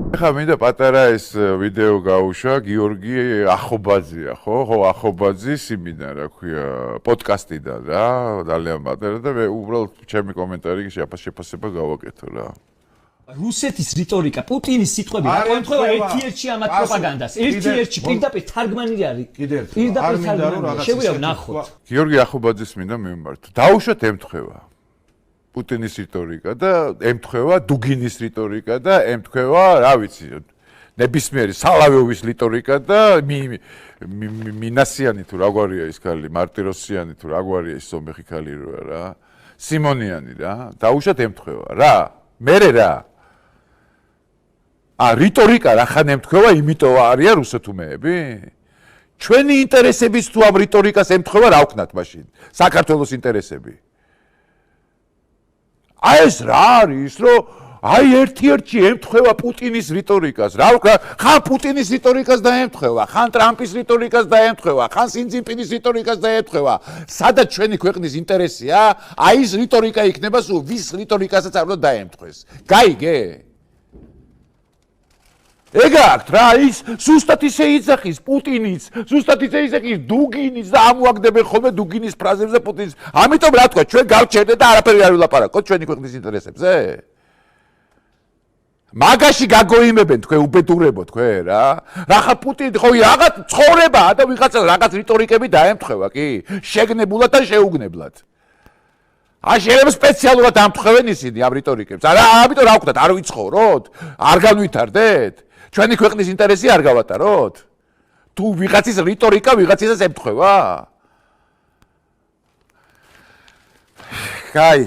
ხა მინდა პატარა ეს ვიდეო გაუშვა გიორგი ახობაძეა ხო? ხო, ახობაძის იმიდან რა ქვია, პოდკასტიდან რა, ძალიან პატარა და მე უბრალოდ ჩემი კომენტარი შეფასება გავაკეთო რა. რუსეთის რიტორიკა, პუტინის სიტყვები რა ემთხვევა ერთ-ერთში ამათ პროპაგანდას. ერთ-ერთში პირდაპირ თარგმანი არის. პირდაპირ თარგმანი. შეგვიძლია ვნახოთ. გიორგი ახობაძის მინდა მივმართო. დაუშვათ ემთხვევა. პუტინის რიტორიკა და ემთხვევა დუგინის რიტორიკა და ემთხვევა, რა ვიცი, ნებისმიერი სალავიოვის რიტორიკა და მინასიანი თუ რაგვარია ის ქალი, მარტიროსიანი თუ რაგვარია ის სომეხი ქალი რა, სიმონიანი რა, დაუშვათ ემთხვევა რა. მერე რა. რიტორიკა რა ხან ემთხვევა, იმიტომ არიან რუსეთუმეები? ჩვენი ინტერესების თუ ამ რიტორიკას ემთხვევა, რა ვქნათ მაშინ? საქართველოს ინტერესები. ეს რა არის, რომ ერთ-ერთში ემთხვევა პუტინის რიტორიკას. რა ვქნა, ხან პუტინის რიტორიკას დაემთხვევა, ხან ტრამპის რიტორიკას დაემთხვევა, ხან სინძინპინის რიტორიკას დაემთხვევა. სადაც ჩვენი ქვეყნის ინტერესია, ის რიტორიკა იქნება სულ ვის რიტორიკასაც არ უნდა დაემთხვეს. გაიგე? ეგ აქვს რა, ის ზუსტად ისე იძახის პუტინიც, ზუსტად ისე იძახის დუგინიც და ამოაგდებენ ხოლმე დუგინის ფრაზებზე პუტინს. ამიტომ რა თქვა, ჩვენ გავჩერდეთ და არაფერი არ ვილაპარაკოთ ჩვენი ქვეყნის ინტერესებზე. მაგაში გაგოიმებენ თქვენ უბედურებო თქვენ რა. რახა პუტინი ხო რაღაც ცხოვრებაა და ვიღაცა რაღაც რიტორიკები დაემთხვევა კი, შეგნებულად და შეუგნებლად. შეიძლება სპეციალურად ამთხვევენ ისინი ამ რიტორიკებს. არა, ამიტომ რა ვქნათ, არ ვიცხოვროთ? არ განვითარდეთ? ჩვენი ქვეყნის ინტერესი არ გავატაროთ? თუ ვიღაცის რიტორიკა ვიღაცისას ემთხვევა? კაი.